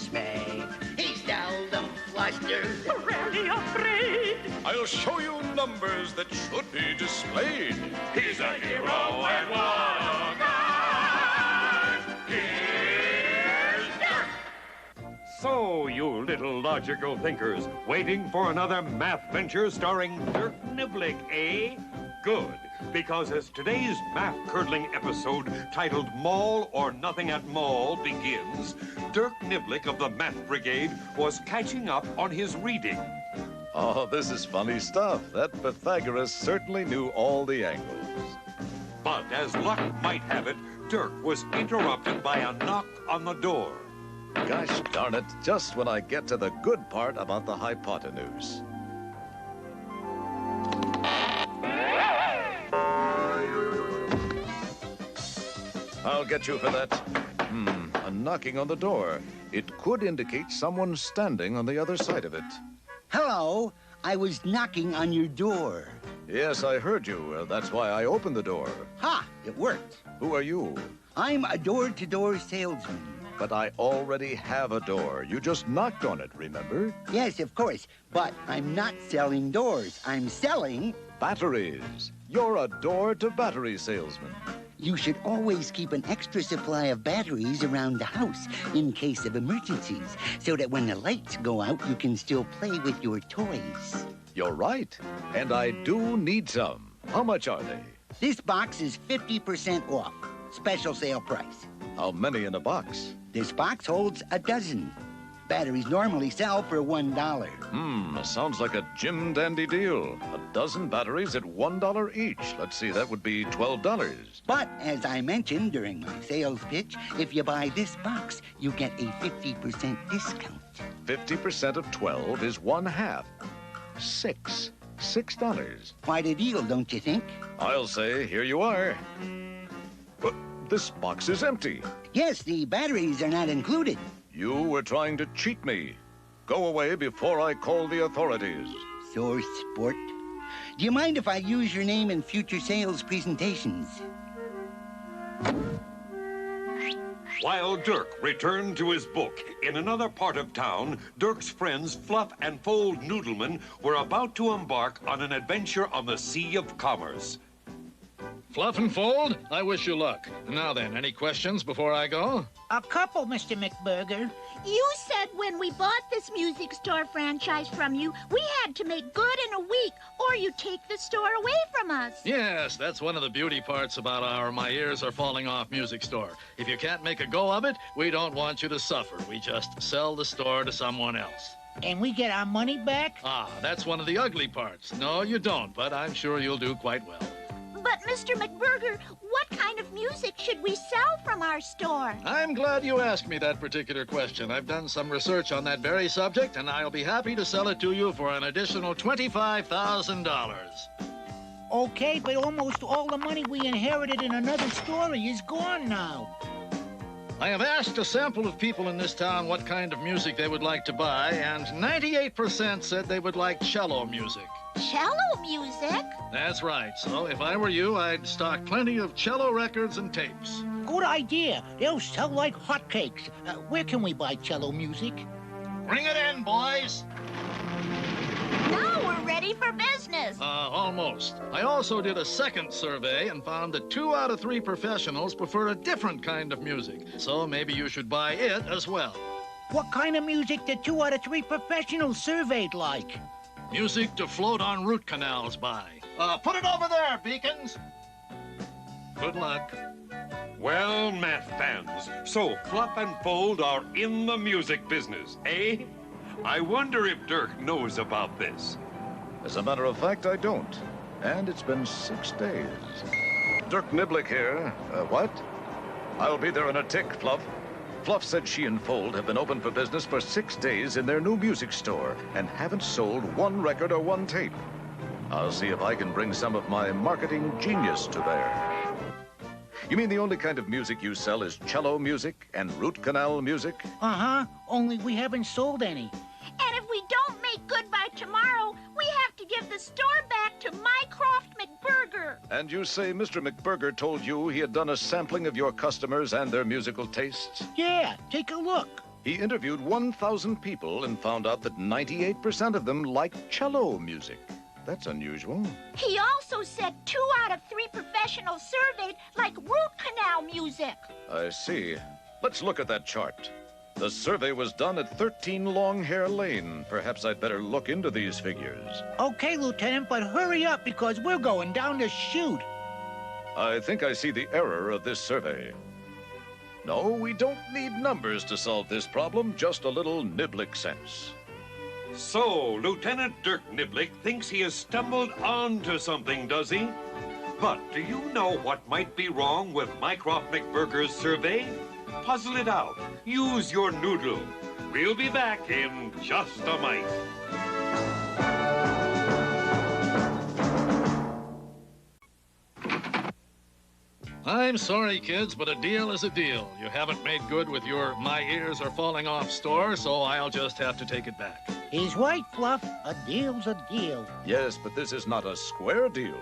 dismay. He seldom flusters, Rarely afraid. I'll show you numbers that should be displayed. He's a hero and what a guy. Here's Dirk. So, you little logical thinkers, waiting for another math venture starring Dirk Niblick, eh? Good, because as today's math-curdling episode titled Mall or Nothing at Mall begins, Dirk Niblick of the Math Brigade was catching up on his reading. Oh, this is funny stuff. That Pythagoras certainly knew all the angles. But as luck might have it, Dirk was interrupted by a knock on the door. Gosh darn it, just when I get to the good part about the hypotenuse. I'll get you for that. A knocking on the door. It could indicate someone standing on the other side of it. Hello, I was knocking on your door. Yes, I heard you. That's why I opened the door. Ha, it worked. Who are you? I'm a door-to-door salesman. But I already have a door. You just knocked on it, remember? Yes, of course, but I'm not selling doors. I'm selling... Batteries. You're a door-to-battery salesman. You should always keep an extra supply of batteries around the house in case of emergencies, so that when the lights go out, you can still play with your toys. You're right. And I do need some. How much are they? This box is 50% off. Special sale price. How many in a box? This box holds a dozen. Batteries normally sell for $1. Sounds like a Jim Dandy deal. A dozen batteries at $1 each. Let's see, that would be $12. But, as I mentioned during my sales pitch, if you buy this box, you get a 50% discount. 50% of 12 is 1/2. $6. Quite a deal, don't you think? I'll say, here you are. But this box is empty. Yes, the batteries are not included. You were trying to cheat me. Go away before I call the authorities. Sore sport. Do you mind if I use your name in future sales presentations? While Dirk returned to his book, in another part of town, Dirk's friends Fluff and Fold Noodleman were about to embark on an adventure on the Sea of Commerce. Fluff and Fold, I wish you luck. Now then, any questions before I go? A couple, Mr. McBurger. You said when we bought this music store franchise from you, we had to make good in a week, or you take the store away from us. Yes, that's one of the beauty parts about our My Ears Are Falling Off music store. If you can't make a go of it, we don't want you to suffer. We just sell the store to someone else. And we get our money back? Ah, that's one of the ugly parts. No, you don't, but I'm sure you'll do quite well. But, Mr. McBurger, what kind of music should we sell from our store? I'm glad you asked me that particular question. I've done some research on that very subject, and I'll be happy to sell it to you for an additional $25,000. Okay, but almost all the money we inherited in another story is gone now. I have asked a sample of people in this town what kind of music they would like to buy, and 98% said they would like cello music. Cello music? That's right. So if I were you, I'd stock plenty of cello records and tapes. Good idea. They'll sell like hotcakes. Where can we buy cello music? Bring it in, boys. Now we're ready for business. Almost. I also did a second survey and found that 2 out of 3 professionals prefer a different kind of music. So maybe you should buy it as well. What kind of music did 2 out of 3 professionals surveyed like? Music to float on root canals by. Put it over there, Beacons. Good luck. Well, math fans, so Fluff and Fold are in the music business, eh? I wonder if Dirk knows about this. As a matter of fact, I don't. And it's been 6 days. Dirk Niblick here. What? I'll be there in a tick, Fluff. Fluff said she and Fold have been open for business for 6 days in their new music store and haven't sold 1 record or 1 tape. I'll see if I can bring some of my marketing genius to bear. You mean the only kind of music you sell is cello music and root canal music? Uh-huh, only we haven't sold any. And if we don't make good by tomorrow, we have to give the store back to Mycroft McBurger. And you say Mr. McBurger told you he had done a sampling of your customers and their musical tastes? Yeah, take a look. He interviewed 1,000 people and found out that 98% of them like cello music. That's unusual. He also said 2 out of 3 professionals surveyed like root canal music. I see. Let's look at that chart. The survey was done at 13 Long Hair Lane. Perhaps I'd better look into these figures. Okay, Lieutenant, but hurry up because we're going down the chute. I think I see the error of this survey. No, we don't need numbers to solve this problem, just a little Niblick sense. So, Lieutenant Dirk Niblick thinks he has stumbled onto something, does he? But do you know what might be wrong with Mycroft McBurger's survey? Puzzle it out. Use your noodle. We'll be back in just a mite. I'm sorry, kids, but a deal is a deal. You haven't made good with your My Ears Are Falling Off store, so I'll just have to take it back. He's right, Fluff. A deal's a deal. Yes, but this is not a square deal.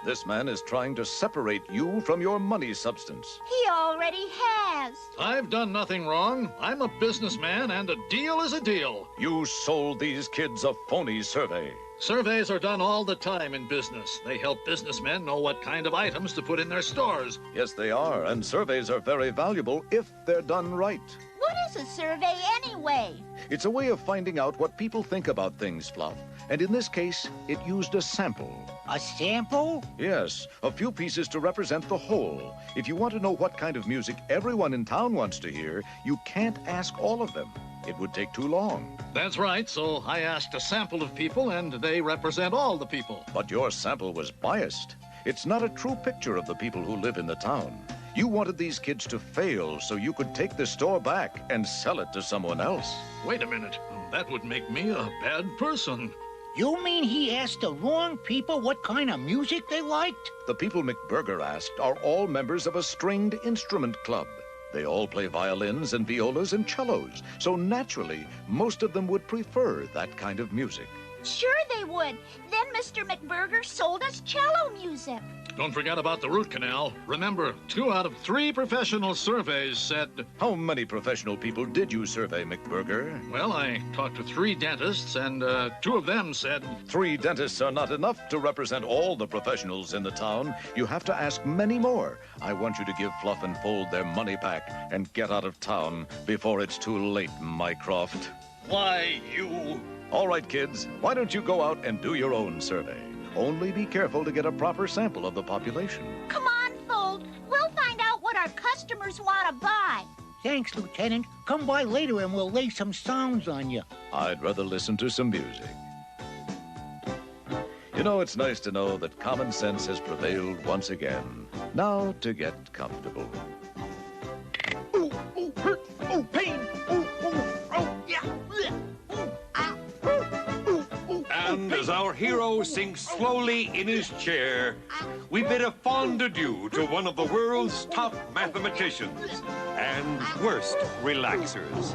This man is trying to separate you from your money substance. He already has. I've done nothing wrong. I'm a businessman, and a deal is a deal. You sold these kids a phony survey. Surveys are done all the time in business. They help businessmen know what kind of items to put in their stores. Yes, they are, and surveys are very valuable if they're done right. What is a survey anyway? It's a way of finding out what people think about things, Fluff. And in this case, it used a sample. A sample? Yes, a few pieces to represent the whole. If you want to know what kind of music everyone in town wants to hear, you can't ask all of them. It would take too long. That's right, so I asked a sample of people, and they represent all the people. But your sample was biased. It's not a true picture of the people who live in the town. You wanted these kids to fail so you could take the store back and sell it to someone else. Wait a minute. That would make me a bad person. You mean he asked the wrong people what kind of music they liked? The people McBurger asked are all members of a stringed instrument club. They all play violins and violas and cellos, so naturally, most of them would prefer that kind of music. Sure they would. Then Mr. McBurger sold us cello music. Don't forget about the root canal. Remember, 2 out of 3 professional surveys said... How many professional people did you survey, McBurger? Well, I talked to 3 dentists, and 2 of them said... 3 dentists are not enough to represent all the professionals in the town. You have to ask many more. I want you to give Fluff and Fold their money back and get out of town before it's too late, Mycroft. Why, you... All right, kids, why don't you go out and do your own survey? Only be careful to get a proper sample of the population. Come on, Fold. We'll find out what our customers want to buy. Thanks, Lieutenant. Come by later and we'll lay some sounds on you. I'd rather listen to some music. You know, it's nice to know that common sense has prevailed once again. Now to get comfortable. Ooh, ooh, hurt, ooh, pain, ooh, oh, yeah, ooh, ah, ooh, ooh, And as our hero sinks slowly in his chair, we bid a fond adieu to one of the world's top mathematicians and worst relaxers.